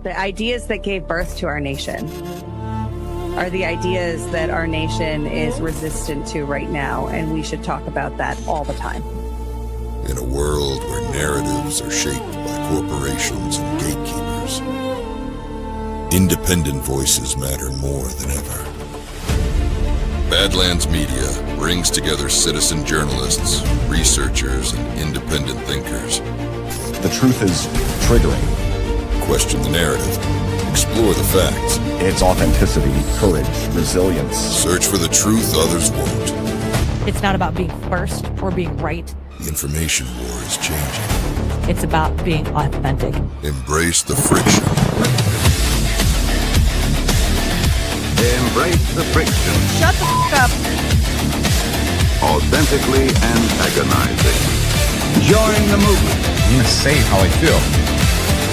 The ideas that gave birth to our nation are the ideas that our nation is resistant to right now, and we should talk about that all the time. In a world where narratives are shaped by corporations and gatekeepers, independent voices matter more than ever. Badlands Media brings together citizen journalists, researchers, and independent thinkers. The truth is triggering. Question the narrative. Explore the facts. It's authenticity, courage, resilience. Search for the truth others won't. It's not about being first or being right. The information war is changing. It's about being authentic. Embrace the friction. Embrace the friction. Shut the f*** up. Authentically antagonizing. Join the movement. I'm going to say how I feel.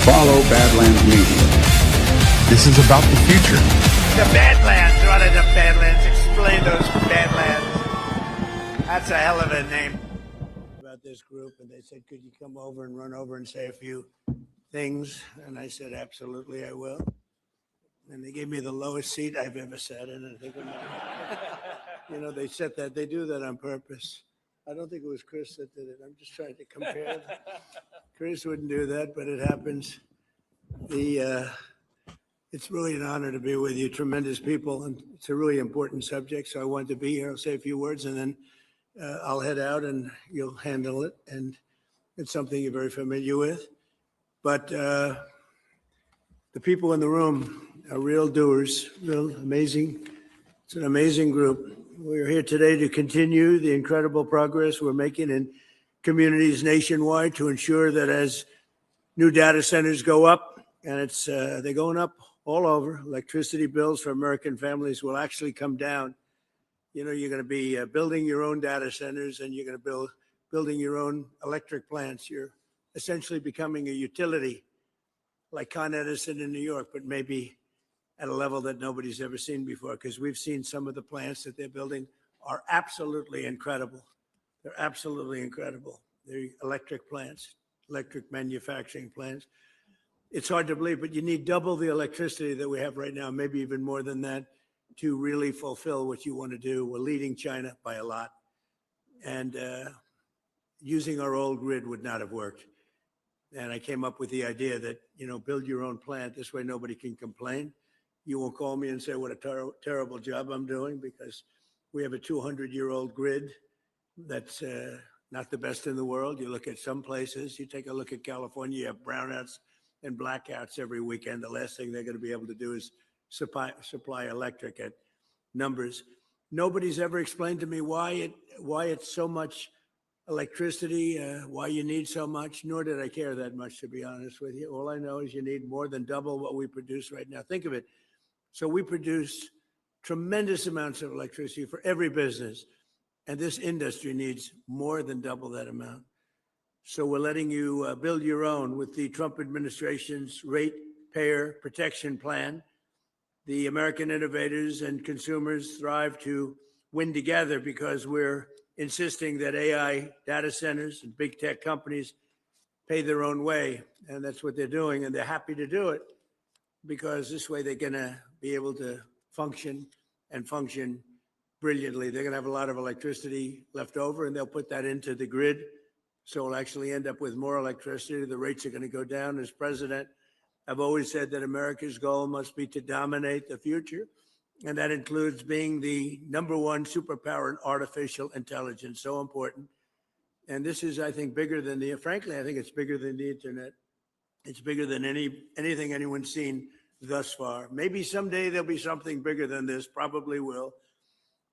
Follow Badlands Media. This is about the future. The Badlands. What are the Badlands? Explain those Badlands. That's a hell of a name. About this group, and they said, could you come over and run over and say a few things? And I said, absolutely, I will. And they gave me the lowest seat I've ever sat in. I think, you know, they said that. They do that on purpose. I don't think it was Chris that did it. I'm just trying to compare. Chris wouldn't do that, but it happens. It's really an honor to be with you, tremendous people, and it's a really important subject. So I wanted to be here. I'll say a few words, and then I'll head out, and you'll handle it. And it's something you're very familiar with. But the people in the room are real doers, real amazing. It's an amazing group. We're here today to continue the incredible progress we're making in communities nationwide to ensure that as new data centers go up, and they're going up all over, electricity bills for American families will actually come down. You know, you're going to be building your own data centers, and you're going to building your own electric plants. You're essentially becoming a utility like Con Edison in New York, but maybe at a level that nobody's ever seen before, because we've seen some of the plants that they're building are absolutely incredible. They're absolutely incredible. They're electric plants, electric manufacturing plants. It's hard to believe, but you need double the electricity that we have right now, maybe even more than that, to really fulfill what you want to do. We're leading China by a lot. And using our old grid would not have worked. And I came up with the idea that, you know, build your own plant. This way nobody can complain. You won't call me and say what a terrible job I'm doing, because we have a 200-year-old grid that's not the best in the world. You look at some places, you take a look at California, you have brownouts and blackouts every weekend. The last thing they're going to be able to do is supply electric at numbers. Nobody's ever explained to me why it's so much electricity, why you need so much, nor did I care that much, to be honest with you. All I know is you need more than double what we produce right now. Think of it. So we produce tremendous amounts of electricity for every business, and this industry needs more than double that amount. So we're letting you build your own with the Trump administration's Ratepayer Protection Plan. The American innovators and consumers thrive to win together because we're insisting that AI data centers and big tech companies pay their own way. And that's what they're doing. And they're happy to do it because this way they're going to be able to function and function brilliantly. They're going to have a lot of electricity left over, and they'll put that into the grid. So we'll actually end up with more electricity. The rates are going to go down. As president, I've always said that America's goal must be to dominate the future. And that includes being the _1 superpower in artificial intelligence. So important. And this is, I think, bigger than frankly, I think it's bigger than the internet. It's bigger than anything anyone's seen thus far. Maybe someday there'll be something bigger than this, probably will.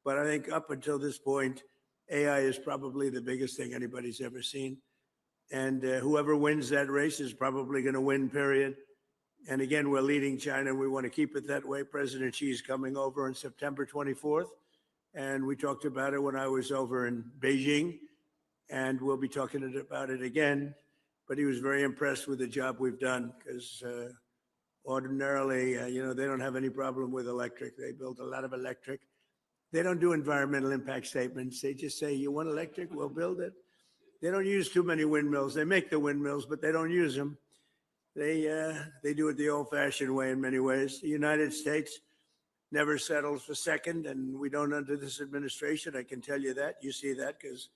But I think up until this point, AI is probably the biggest thing anybody's ever seen. And whoever wins that race is probably going to win, period. And again, we're leading China. We want to keep it that way. President Xi is coming over on September 24th. And we talked about it when I was over in Beijing. And we'll be talking about it again. But he was very impressed with the job we've done because ordinarily, you know, they don't have any problem with electric. They build a lot of electric. They don't do environmental impact statements. They just say, you want electric? We'll build it. They don't use too many windmills. They make the windmills, but they don't use them. They do it the old-fashioned way in many ways. The United States never settles for second, and we don't under this administration. I can tell you that. You see that because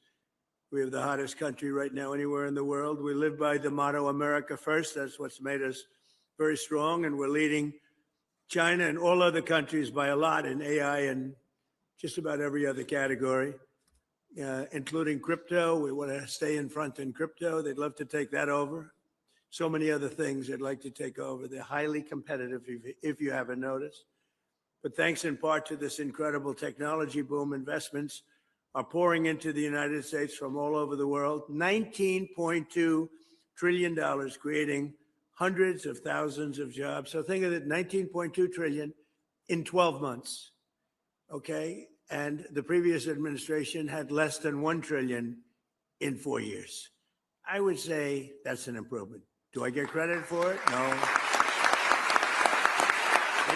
we have the hottest country right now anywhere in the world. We live by the motto, America first. That's what's made us very strong, and we're leading China and all other countries by a lot in AI and just about every other category, including crypto. We want to stay in front in crypto. They'd love to take that over. So many other things they'd like to take over. They're highly competitive, if you haven't noticed. But thanks in part to this incredible technology boom, investments are pouring into the United States from all over the world. $19.2 trillion, creating hundreds of thousands of jobs. So think of it, 19.2 trillion in 12 months, okay? And the previous administration had less than 1 trillion in 4 years. I would say that's an improvement. Do I get credit for it? No.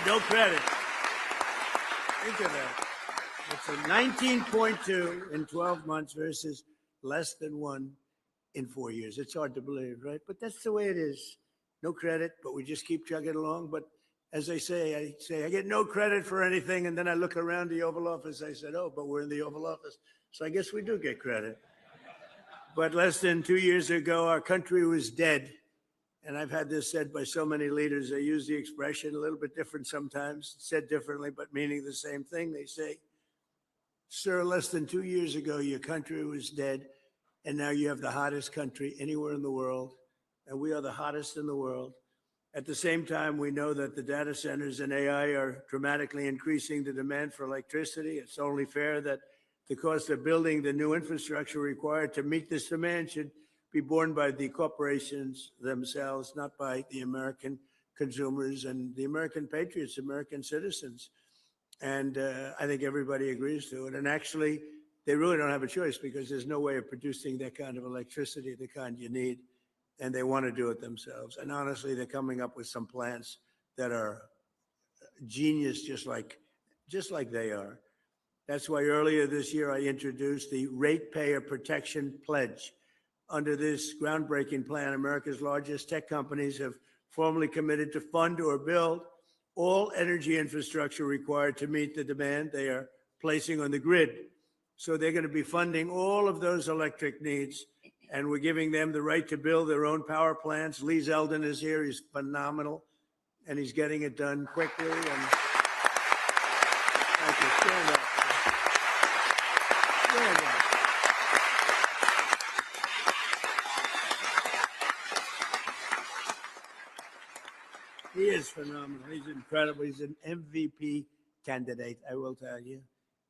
No credit. Think of that. It's a 19.2 in 12 months versus less than 1 in 4 years. It's hard to believe, right? But that's the way it is. No credit, but we just keep chugging along. But as I say, I get no credit for anything. And then I look around the Oval Office. I said, oh, but we're in the Oval Office. So I guess we do get credit. But less than 2 years ago, our country was dead. And I've had this said by so many leaders. They use the expression a little bit different sometimes, said differently, but meaning the same thing. They say, sir, less than 2 years ago, your country was dead. And now you have the hottest country anywhere in the world. And we are the hottest in the world. At the same time, we know that the data centers and AI are dramatically increasing the demand for electricity. It's only fair that the cost of building the new infrastructure required to meet this demand should be borne by the corporations themselves, not by the American consumers and the American patriots, American citizens. And I think everybody agrees to it. And actually, they really don't have a choice because there's no way of producing that kind of electricity, the kind you need. And they want to do it themselves. And honestly, they're coming up with some plans that are genius, just like they are. That's why earlier this year, I introduced the Ratepayer Protection Pledge. Under this groundbreaking plan, America's largest tech companies have formally committed to fund or build all energy infrastructure required to meet the demand they are placing on the grid. So they're going to be funding all of those electric needs, and we're giving them the right to build their own power plants. Lee Zeldin is here. He's phenomenal, and he's getting it done quickly. And thank you. Stand up. Stand up. He is phenomenal. He's incredible. He's an MVP candidate, I will tell you.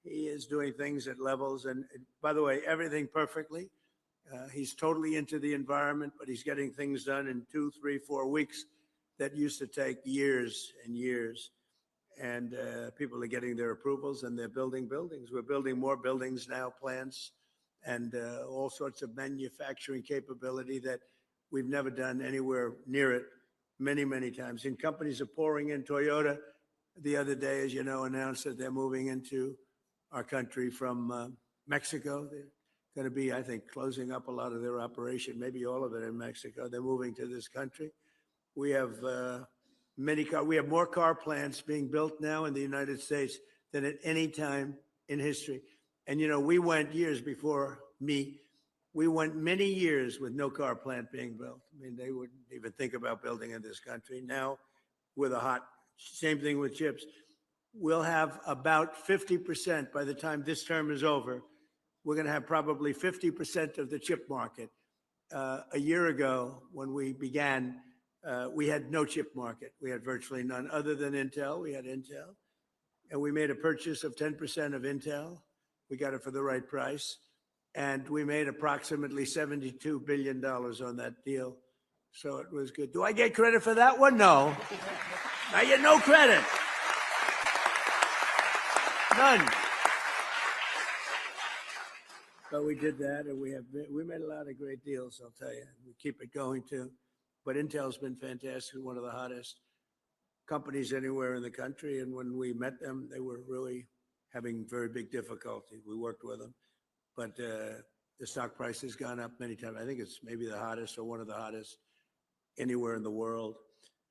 He is doing things at levels, and by the way, everything perfectly. He's totally into the environment, but he's getting things done in 2, 3, 4 weeks that used to take years and years. And people are getting their approvals, and they're building buildings. We're building more buildings now, plants, and all sorts of manufacturing capability that we've never done anywhere near it many, many times. And companies are pouring in. Toyota, the other day, as you know, announced that they're moving into our country from Mexico. They're going to be, I think, closing up a lot of their operation, maybe all of it in Mexico. They're moving to this country. We have we have more car plants being built now in the United States than at any time in history. And, you know, we went years before me. We went many years with no car plant being built. I mean, they wouldn't even think about building in this country. Now, with a hot, same thing with chips. We'll have about 50% by the time this term is over. We're going to have probably 50% of the chip market. A year ago, when we began, we had no chip market. We had virtually none other than Intel. We had Intel. And we made a purchase of 10% of Intel. We got it for the right price. And we made approximately $72 billion on that deal. So it was good. Do I get credit for that one? No. I get no credit. None. But we did that, and we made a lot of great deals, I'll tell you. We keep it going, too. But Intel's been fantastic, one of the hottest companies anywhere in the country. And when we met them, they were really having very big difficulty. We worked with them. But the stock price has gone up many times. I think it's maybe the hottest or one of the hottest anywhere in the world.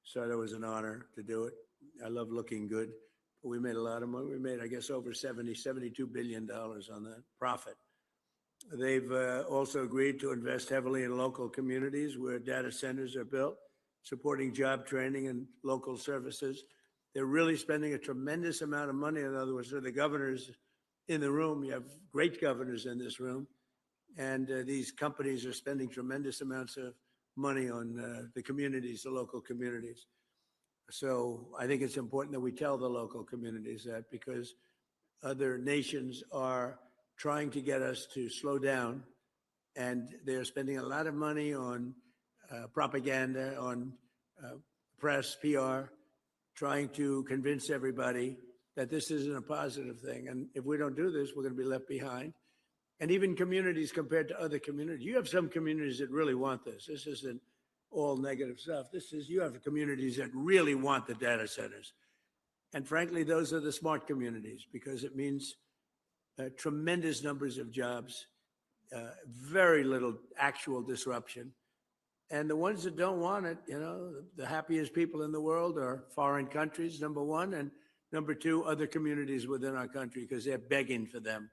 So that was an honor to do it. I love looking good. We made a lot of money. We made, I guess, over $72 billion on that profit. They've also agreed to invest heavily in local communities where data centers are built, supporting job training and local services. They're really spending a tremendous amount of money. In other words, the governors in the room, you have great governors in this room, and these companies are spending tremendous amounts of money on the communities, the local communities. So I think it's important that we tell the local communities that, because other nations are trying to get us to slow down, and they're spending a lot of money on propaganda, on press, PR, trying to convince everybody that this isn't a positive thing. And if we don't do this, we're going to be left behind. And even communities compared to other communities, you have some communities that really want this. This isn't all negative stuff. You have communities that really want the data centers. And frankly, those are the smart communities, because it means tremendous numbers of jobs, very little actual disruption. And the ones that don't want it, the happiest people in the world are foreign countries, number one, and number two, other communities within our country, because they're begging for them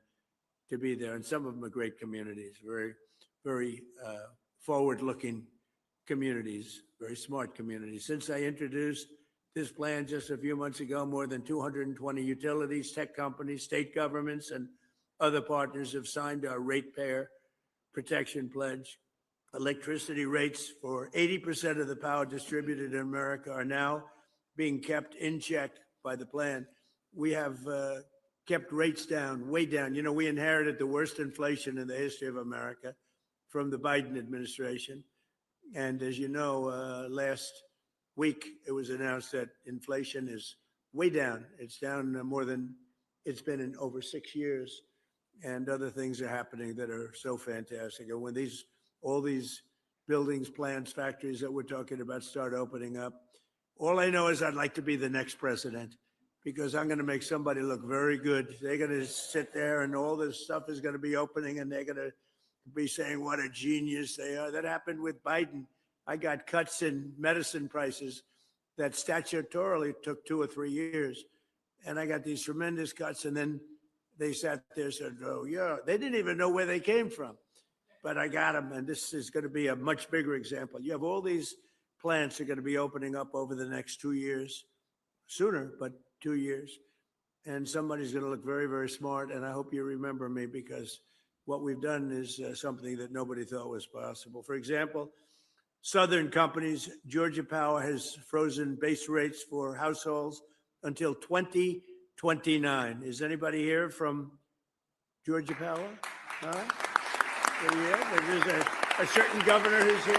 to be there. And some of them are great communities, very, very forward-looking communities, very smart communities. Since I introduced this plan just a few months ago, more than 220 utilities, tech companies, state governments, and other partners have signed our Ratepayer Protection Pledge. Electricity rates for 80% of the power distributed in America are now being kept in check by the plan. We have kept rates down, way down. We inherited the worst inflation in the history of America from the Biden administration. And as you know, last week it was announced that inflation is way down. It's down more than it's been in over 6 years. And other things are happening that are so fantastic. And when all these buildings, plants, factories that we're talking about start opening up, all I know is I'd like to be the next president, because I'm going to make somebody look very good. They're going to sit there and all this stuff is going to be opening, and they're going to be saying what a genius they are. That happened with Biden. I got cuts in medicine prices that statutorily took 2 or 3 years. And I got these tremendous cuts. And then they sat there and said, oh, yeah, they didn't even know where they came from. But I got them. And this is going to be a much bigger example. You have all these plants that are going to be opening up over the next 2 years, sooner, but 2 years. And somebody's going to look very, very smart. And I hope you remember me, because what we've done is something that nobody thought was possible. For example, Southern companies, Georgia Power has frozen base rates for households until 2029. Is anybody here from Georgia Power? There's a certain governor who's here.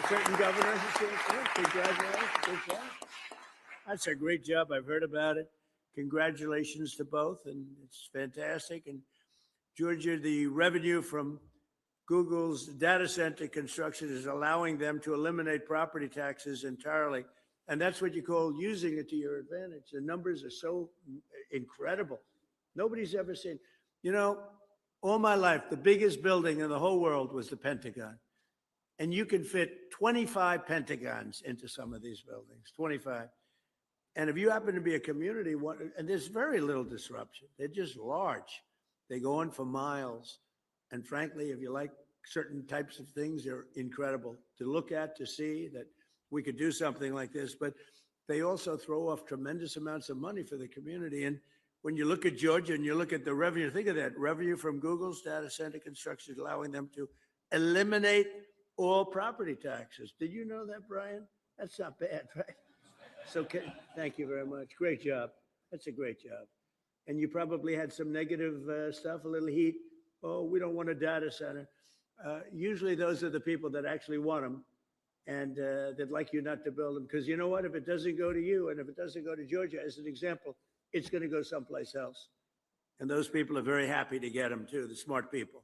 A certain governor who's here. Congratulations. Good job. That's a great job. I've heard about it. Congratulations to both. And it's fantastic. And Georgia, the revenue from Google's data center construction is allowing them to eliminate property taxes entirely. And that's what you call using it to your advantage. The numbers are so incredible. Nobody's ever seen. All my life, the biggest building in the whole world was the Pentagon. And you can fit 25 Pentagons into some of these buildings, 25. And if you happen to be a community, and there's very little disruption. They're just large. They go on for miles. And frankly, if you like certain types of things, they're incredible to look at, to see that we could do something like this. But they also throw off tremendous amounts of money for the community. And when you look at Georgia and you look at the revenue, think of that, revenue from Google's data center construction is allowing them to eliminate all property taxes. Did you know that, Brian? That's not bad, right? So thank you very much. Great job. That's a great job. And you probably had some negative stuff, a little heat. Oh, we don't want a data center. Usually those are the people that actually want them, and they'd like you not to build them. Because you know what? If it doesn't go to you, and if it doesn't go to Georgia, as an example, it's going to go someplace else. And those people are very happy to get them too, the smart people.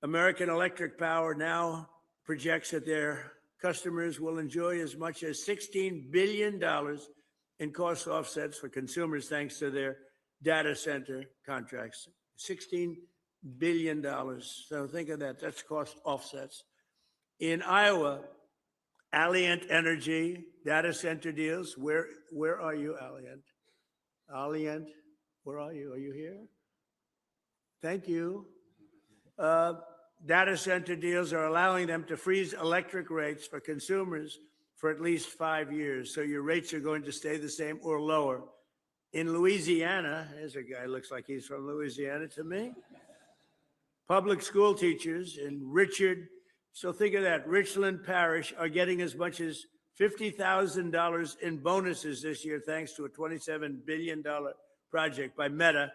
American Electric Power now projects that their customers will enjoy as much as $16 billion in cost offsets for consumers thanks to their data center contracts. $16 billion. So think of that. That's cost offsets. In Iowa, Alliant Energy, data center deals. Where are you, Alliant? Alliant, where are you? Are you here? Thank you. Data center deals are allowing them to freeze electric rates for consumers for at least 5 years. So your rates are going to stay the same or lower. In Louisiana, there's a guy, looks like he's from Louisiana to me. Public school teachers in so think of that, Richland Parish are getting as much as $50,000 in bonuses this year, thanks to a $27 billion project by Meta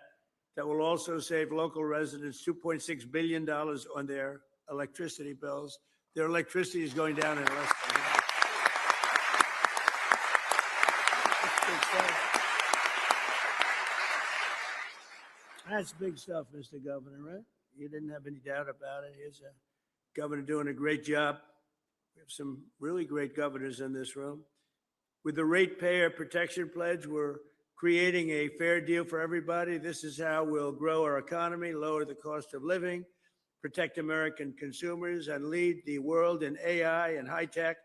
that will also save local residents $2.6 billion on their electricity bills. Their electricity is going down in less than half. That's big stuff, Mr. Governor, right? You didn't have any doubt about it. Here's a governor doing a great job. We have some really great governors in this room. With the Ratepayer Protection Pledge, we're creating a fair deal for everybody. This is how we'll grow our economy, lower the cost of living, protect American consumers, and lead the world in AI and high tech,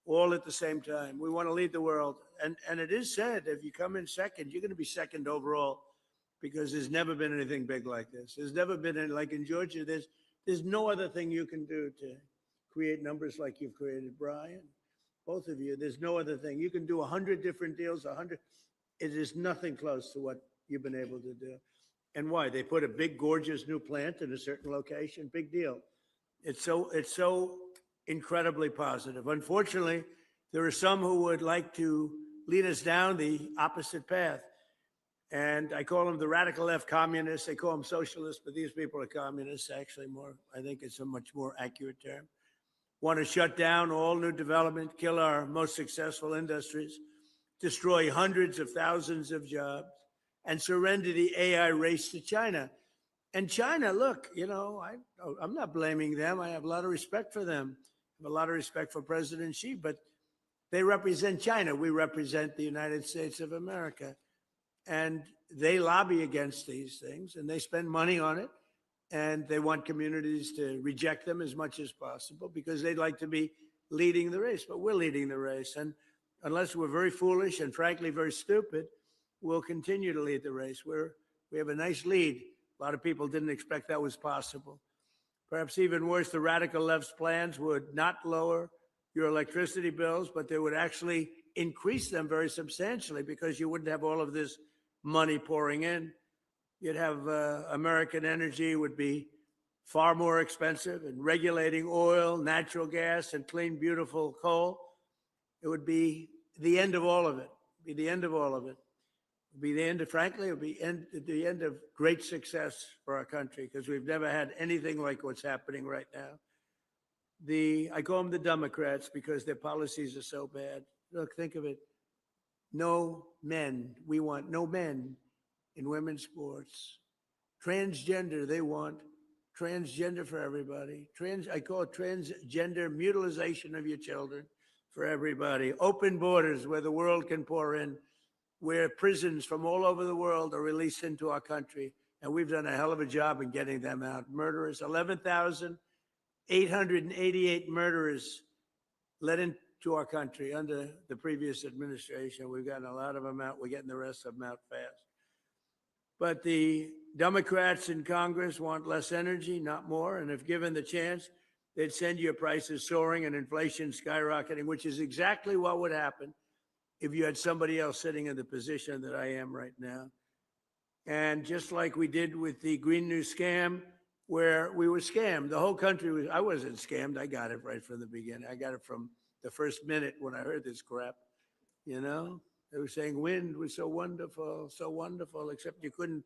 all at the same time. We want to lead the world. And it is said, if you come in second, you're going to be second overall, because there's never been anything big like this. There's never been any, like in Georgia, there's no other thing you can do to create numbers like you've created, Brian. Both of you, there's no other thing. You can do 100 different deals, 100. It is nothing close to what you've been able to do. And why? They put a big, gorgeous new plant in a certain location. Big deal. It's so incredibly positive. Unfortunately, there are some who would like to lead us down the opposite path. And I call them the radical left communists. They call them socialists, but these people are communists, actually more. I think it's a much more accurate term. Want to shut down all new development, kill our most successful industries, destroy hundreds of thousands of jobs, and surrender the AI race to China. And China, look, you know, I'm not blaming them. I have a lot of respect for them. I have a lot of respect for President Xi, but they represent China. We represent the United States of America. And they lobby against these things, and they spend money on it, and they want communities to reject them as much as possible because they'd like to be leading the race. But we're leading the race, and unless we're very foolish and frankly very stupid, we'll continue to lead the race. We have a nice lead. A lot of people didn't expect that was possible. Perhaps even worse, the radical left's plans would not lower your electricity bills, but they would actually increase them very substantially because you wouldn't have all of this money pouring in. You'd have American energy would be far more expensive, and regulating oil, natural gas, and clean, beautiful coal. It would be the end of all of it. Be the end of all of it. It'd be the end of, frankly, it would be the end of great success for our country, because we've never had anything like what's happening right now. I call them the Democrats because their policies are so bad. Look, think of it. No men. We want no men in women's sports. Transgender, they want transgender for everybody. I call it transgender mutilization of your children for everybody. Open borders where the world can pour in, where prisons from all over the world are released into our country. And we've done a hell of a job in getting them out. Murderers, 11,888 murderers let into our country under the previous administration. We've gotten a lot of them out. We're getting the rest of them out fast. But the Democrats in Congress want less energy, not more. And if given the chance, they'd send your prices soaring and inflation skyrocketing, which is exactly what would happen if you had somebody else sitting in the position that I am right now. And just like we did with the Green New scam, where we were scammed, the whole country was, I wasn't scammed. I got it right from the beginning. I got it from the first minute when I heard this crap. You know, they were saying wind was so wonderful, except you couldn't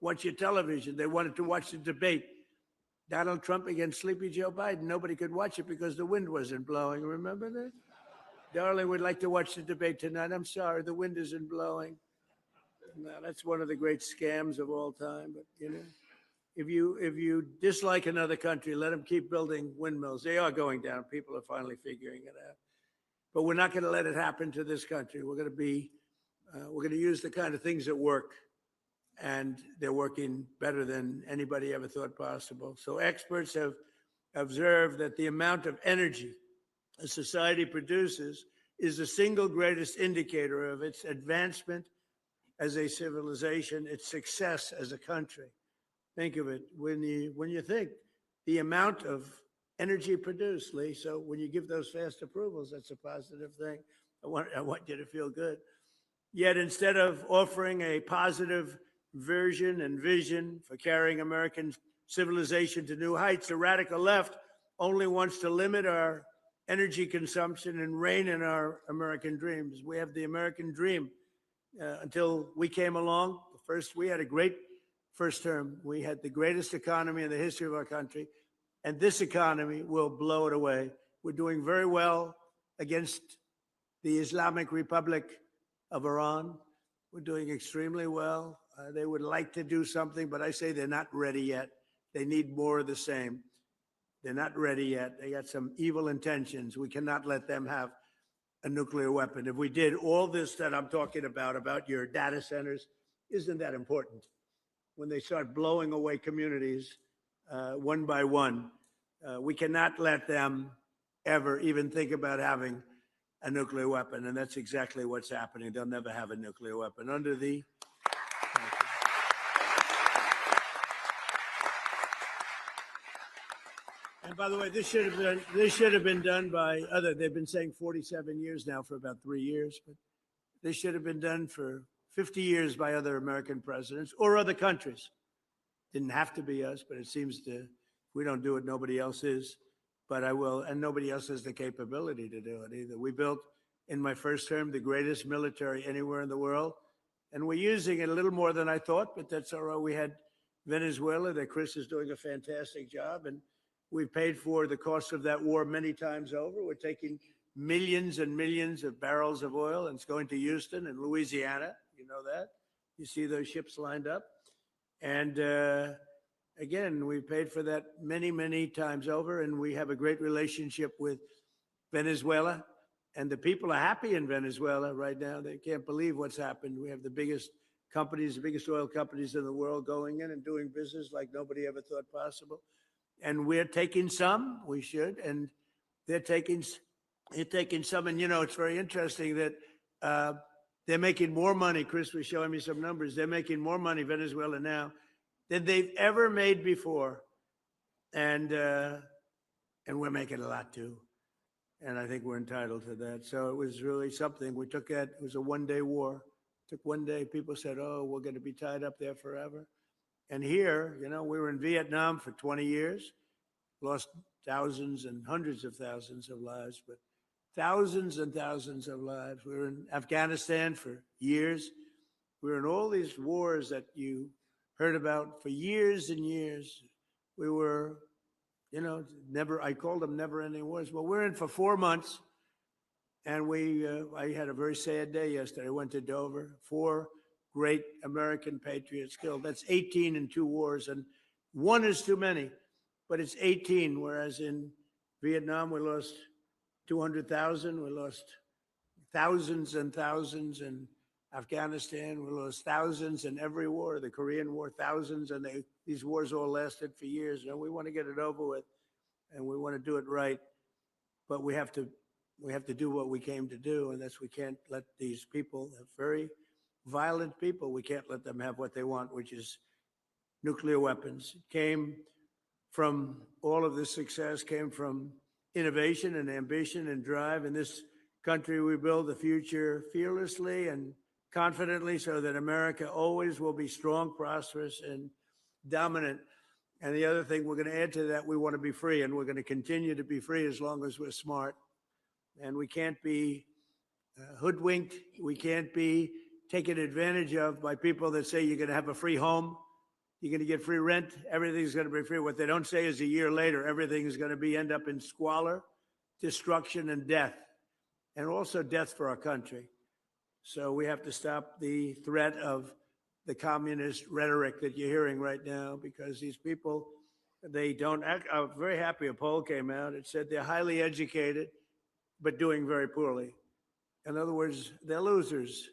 watch your television. They wanted to watch the debate. Donald Trump against Sleepy Joe Biden. Nobody could watch it because the wind wasn't blowing. Remember that? Darling would like to watch the debate tonight. I'm sorry, the wind isn't blowing. No, that's one of the great scams of all time. But, you know, if you dislike another country, let them keep building windmills. They are going down. People are finally figuring it out. But we're not going to let it happen to this country. We're going to use the kind of things that work, and they're working better than anybody ever thought possible. So experts have observed that the amount of energy a society produces is the single greatest indicator of its advancement as a civilization, its success as a country. Think of it when you think the amount of energy produced, Lee. So when you give those fast approvals, that's a positive thing. I want you to feel good. Yet instead of offering a positive version and vision for carrying American civilization to new heights, the radical left only wants to limit our energy consumption and rein in our American dreams. We have the American dream. Until we came along, we had a great first term. We had the greatest economy in the history of our country, and this economy will blow it away. We're doing very well against the Islamic Republic of Iran. We're doing extremely well. They would like to do something, but I say they're not ready yet. They need more of the same. They're not ready yet. They got some evil intentions. We cannot let them have a nuclear weapon. If we did all this that I'm talking about your data centers, isn't that important? When they start blowing away communities one by one, we cannot let them ever even think about having a nuclear weapon. And that's exactly what's happening. They'll never have a nuclear weapon. Under the And by the way, this should have been done by other. They've been saying 47 years now for about 3 years, but this should have been done for 50 years by other American presidents or other countries. Didn't have to be us, but it seems to. If we don't do it, nobody else is. But I will, and nobody else has the capability to do it either. We built in my first term the greatest military anywhere in the world, and we're using it a little more than I thought, but that's all right. We had Venezuela that Chris is doing a fantastic job, and we've paid for the cost of that war many times over. We're taking millions and millions of barrels of oil, and it's going to Houston and Louisiana. You know that. You see those ships lined up. And again, we paid for that many, many times over, and we have a great relationship with Venezuela. And the people are happy in Venezuela right now. They can't believe what's happened. We have the biggest companies, the biggest oil companies in the world going in and doing business like nobody ever thought possible. And we're taking some, we should, and they're taking some. And, you know, it's very interesting that they're making more money. Chris was showing me some numbers. They're making more money, Venezuela now, than they've ever made before. And we're making a lot too. And I think we're entitled to that. So it was really something. We took that, it was a one-day war. It took one day. People said, oh, we're going to be tied up there forever. And here, you know, we were in Vietnam for 20 years, lost thousands and hundreds of thousands of lives, but thousands and thousands of lives. We were in Afghanistan for years. We were in all these wars that you heard about for years and years. We were, you know, I called them never-ending wars. Well, we're in for 4 months, and I had a very sad day yesterday. I went to Dover. 4 great American patriots killed. That's 18 in 2 wars, and 1 is too many, but it's 18, whereas in Vietnam, we lost 200,000. We lost thousands and thousands in Afghanistan. We lost thousands in every war, the Korean War, thousands, and these wars all lasted for years. And we want to get it over with, and we want to do it right, but we have to do what we came to do, and that's we can't let these people, very violent people, we can't let them have what they want, which is nuclear weapons. It came from all of this success, came from innovation and ambition and drive. In this country, we build the future fearlessly and confidently so that America always will be strong, prosperous, and dominant. And the other thing we're going to add to that, we want to be free, and we're going to continue to be free as long as we're smart. And we can't be hoodwinked. We can't be taken advantage of by people that say you're going to have a free home, you're going to get free rent, everything's going to be free. What they don't say is a year later, everything is going to end up in squalor, destruction, and death, and also death for our country. So we have to stop the threat of the communist rhetoric that you're hearing right now, because these people, they don't act. I'm very happy a poll came out. It said they're highly educated, but doing very poorly. In other words, they're losers.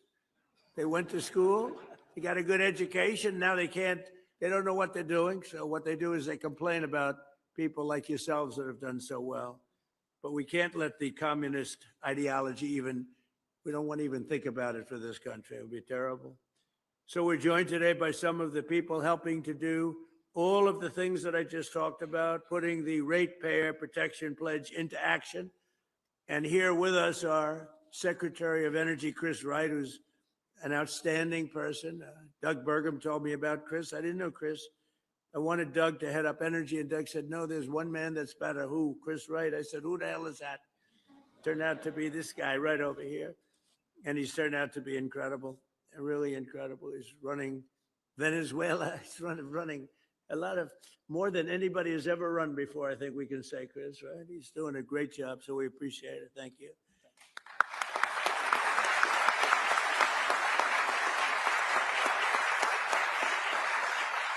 They went to school, they got a good education, now they don't know what they're doing. So what they do is they complain about people like yourselves that have done so well. but we can't let the communist ideology we don't want to even think about it for this country. It would be terrible. So we're joined today by some of the people helping to do all of the things that I just talked about, putting the Ratepayer Protection Pledge into action. And here with us are Secretary of Energy, Chris Wright, who's an outstanding person. Doug Burgum told me about Chris. I didn't know Chris. I wanted Doug to head up energy, and Doug said, no, there's one man that's better. Who? Chris Wright. I said, who the hell is that? Turned out to be this guy right over here. And he's turned out to be incredible, really incredible. He's running Venezuela. He's running a lot of, more than anybody has ever run before, I think we can say, Chris, right? He's doing a great job, so we appreciate it. Thank you.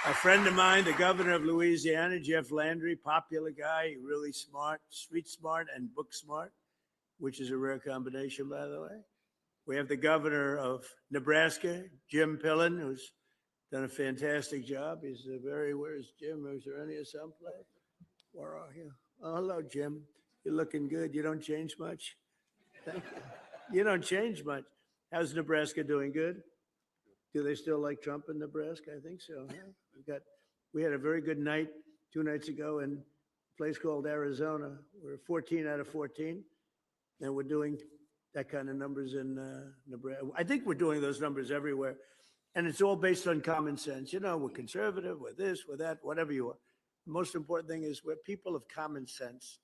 A friend of mine, the governor of Louisiana, Jeff Landry, popular guy, really smart, street smart and book smart, which is a rare combination, by the way. We have the governor of Nebraska, Jim Pillen, who's done a fantastic job. He's where's Jim? Is there any someplace? Where are you? Oh, hello, Jim. You're looking good. You don't change much. Thank you. You don't change much. How's Nebraska doing? Good? Do they still like Trump in Nebraska? I think so. Huh? We had a very good night 2 nights ago in a place called Arizona. We're 14 out of 14, and we're doing that kind of numbers in Nebraska. I think we're doing those numbers everywhere. And it's all based on common sense. You know, we're conservative, we're this, we're that, whatever you are. The most important thing is we're people of common sense.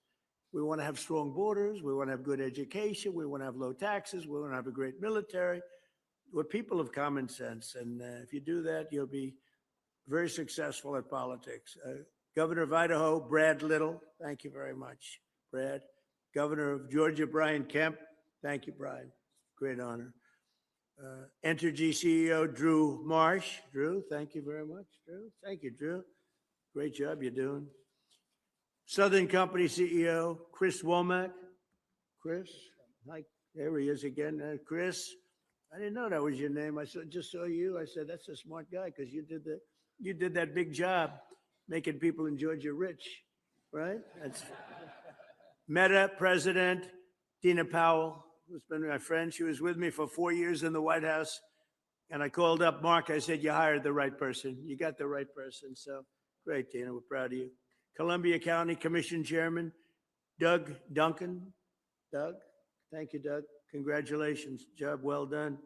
We want to have strong borders. We want to have good education. We want to have low taxes. We want to have a great military. We're people of common sense. And if you do that, you'll be very successful at politics. Governor of Idaho, Brad Little. Thank you very much, Brad. Governor of Georgia, Brian Kemp. Thank you, Brian. Great honor. Entergy CEO, Drew Marsh. Drew, thank you very much, Drew. Thank you, Drew. Great job you're doing. Southern Company CEO, Chris Womack. Chris, hi, there he is again. Chris, I didn't know that was your name. I just saw you. I said, that's a smart guy because you did that big job making people in Georgia rich, right? That's Meta President, Dina Powell, who's been my friend. She was with me for 4 years in the White House. And I called up Mark. I said, you hired the right person. You got the right person. So great, Dina. We're proud of you. Columbia County Commission Chairman, Doug Duncan. Doug, thank you, Doug. Congratulations. Job well done.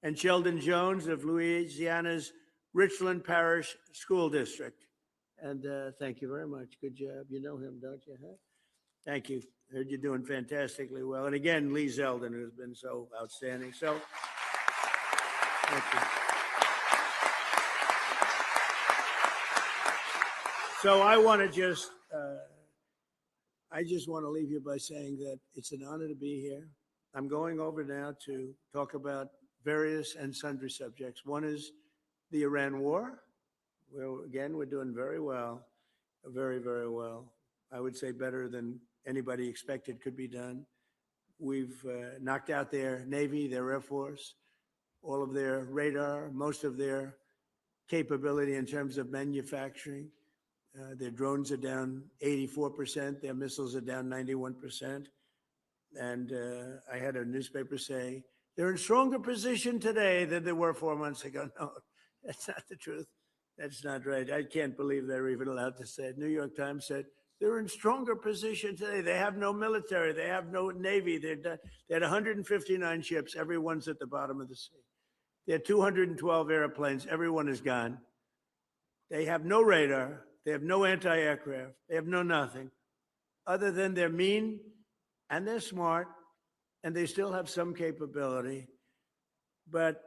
And Sheldon Jones of Louisiana's Richland Parish School District. And thank you very much. Good job. You know him, don't you? Huh? Thank you. Heard you're doing fantastically well. And again, Lee Zeldin, who's been so outstanding. So, thank you. So I want to just want to leave you by saying that it's an honor to be here. I'm going over now to talk about various and sundry subjects. One is the Iran war. Well, again, we're doing very well, very, very well. I would say better than anybody expected could be done. We've knocked out their Navy, their Air Force, all of their radar, most of their capability in terms of manufacturing. Their drones are down 84%. Their missiles are down 91%. And I had a newspaper say, they're in stronger position today than they were 4 months ago. No, that's not the truth. That's not right. I can't believe they're even allowed to say it. New York Times said, they're in stronger position today. They have no military. They have no Navy. They had 159 ships. Everyone's at the bottom of the sea. They had 212 airplanes. Everyone is gone. They have no radar. They have no anti-aircraft. They have no nothing other than they're mean and they're smart and they still have some capability. But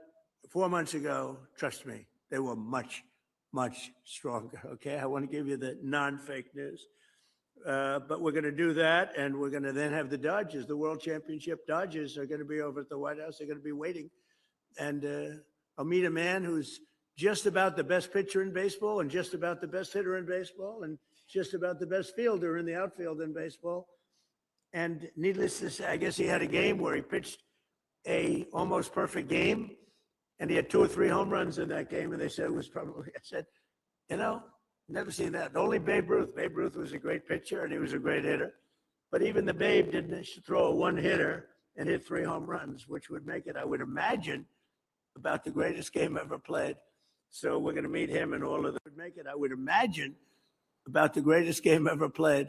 4 months ago, trust me, they were much, much stronger. Okay, I want to give you the non-fake news. But we're going to do that, and we're going to then have the Dodgers, the World Championship Dodgers are going to be over at the White House. They're going to be waiting. And I'll meet a man who's just about the best pitcher in baseball and just about the best hitter in baseball and just about the best fielder in the outfield in baseball. And needless to say, I guess he had a game where he pitched a almost perfect game, and he had 2 or 3 home runs in that game, and they said it was probably, I said, you know, never seen that. Only Babe Ruth. Babe Ruth was a great pitcher, and he was a great hitter. But even the Babe didn't throw a one-hitter and hit 3 home runs, which would make it, I would imagine, about the greatest game ever played. So we're going to meet him and all of the, would make it, I would imagine, about the greatest game ever played.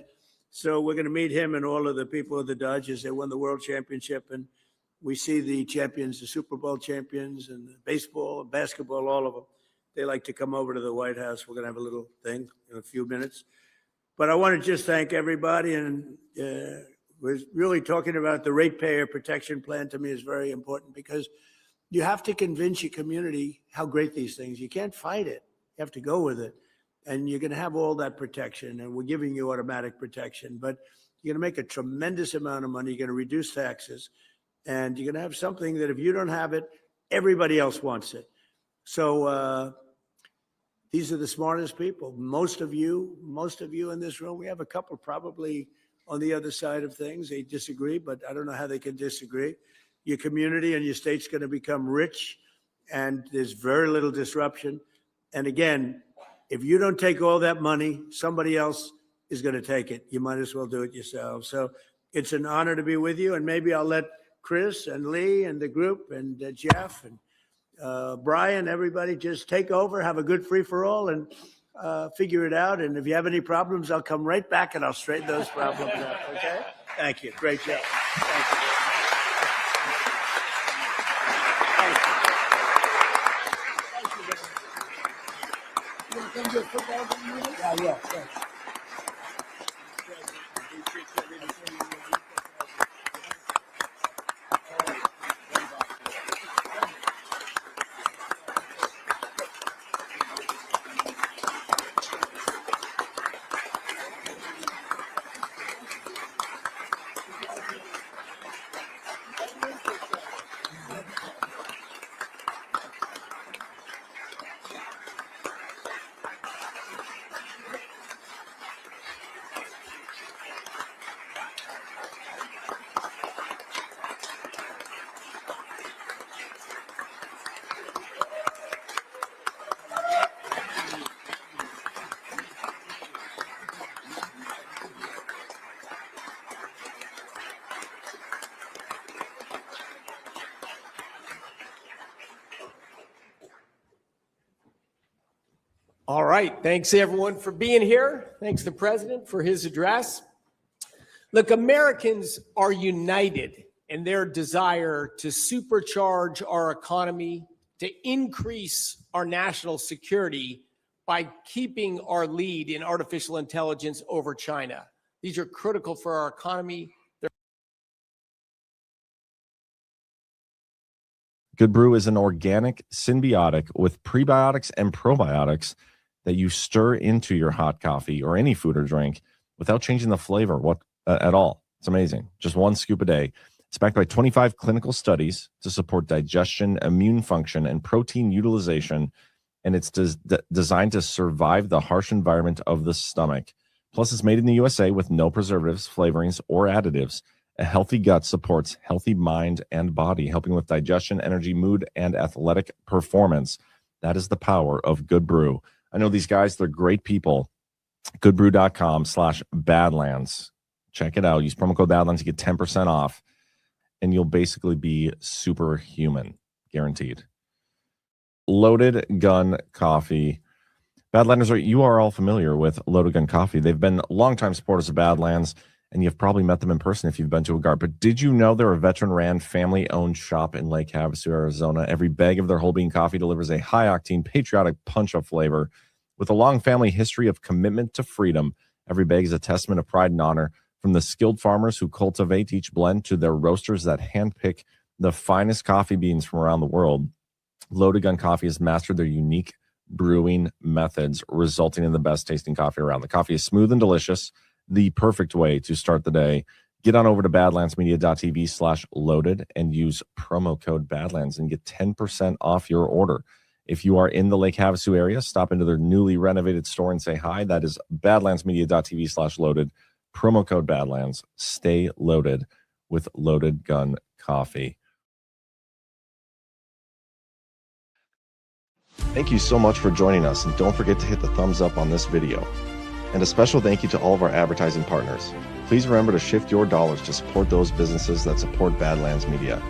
So we're going to meet him and all of the people of the Dodgers. They won the World Championship, and we see the champions, the Super Bowl champions, and the baseball and basketball, all of them. They like to come over to the White House. We're going to have a little thing in a few minutes. But I want to just thank everybody, and we're really talking about the Ratepayer Protection Plan. To me is very important, because you have to convince your community how great these things. You can't fight it. You have to go with it. And you're going to have all that protection, and we're giving you automatic protection. But you're going to make a tremendous amount of money. You're going to reduce taxes, and you're going to have something that if you don't have it, everybody else wants it. So these are the smartest people. Most of you in this room, we have a couple probably on the other side of things. They disagree, but I don't know how they can disagree. Your community and your state's going to become rich, and there's very little disruption. And again, if you don't take all that money, somebody else is going to take it. You might as well do it yourself. So it's an honor to be with you. And maybe I'll let Chris and Lee and the group and Jeff and Brian, everybody just take over, have a good free-for-all, and figure it out. And if you have any problems, I'll come right back and I'll straighten those problems out. Okay? Thank you. Great job. Thank you. Yeah. All right. Thanks, everyone, for being here. Thanks to the president for his address. Look, Americans are united in their desire to supercharge our economy, to increase our national security by keeping our lead in artificial intelligence over China. These are critical for our economy. Good Brew is an organic symbiotic with prebiotics and probiotics that you stir into your hot coffee or any food or drink without changing the flavor at all. It's amazing. Just 1 scoop a day. It's backed by 25 clinical studies to support digestion, immune function, and protein utilization, and it's designed to survive the harsh environment of the stomach. Plus, it's made in the USA with no preservatives, flavorings, or additives. A healthy gut supports healthy mind and body, helping with digestion, energy, mood, and athletic performance. That is the power of Good Brew. I know these guys, they're great people. goodbrew.com/Badlands. Check it out. Use promo code Badlands. You get 10% off, and you'll basically be superhuman, guaranteed. Loaded Gun Coffee. Badlanders, you are all familiar with Loaded Gun Coffee. They've been longtime supporters of Badlands, and you've probably met them in person if you've been to a GARP. But did you know they're a veteran-ran, family-owned shop in Lake Havasu, Arizona? Every bag of their whole bean coffee delivers a high-octane, patriotic punch of flavor. With a long family history of commitment to freedom, every bag is a testament of pride and honor. From the skilled farmers who cultivate each blend to their roasters that handpick the finest coffee beans from around the world, Loaded Gun Coffee has mastered their unique brewing methods, resulting in the best tasting coffee around. The coffee is smooth and delicious, the perfect way to start the day. Get on over to badlandsmedia.tv/loaded and use promo code Badlands and get 10% off your order. If you are in the Lake Havasu area, stop into their newly renovated store and say hi. That is badlandsmedia.tv/loaded. Promo code Badlands. Stay loaded with Loaded Gun Coffee. Thank you so much for joining us, and don't forget to hit the thumbs up on this video. And a special thank you to all of our advertising partners. Please remember to shift your dollars to support those businesses that support Badlands Media.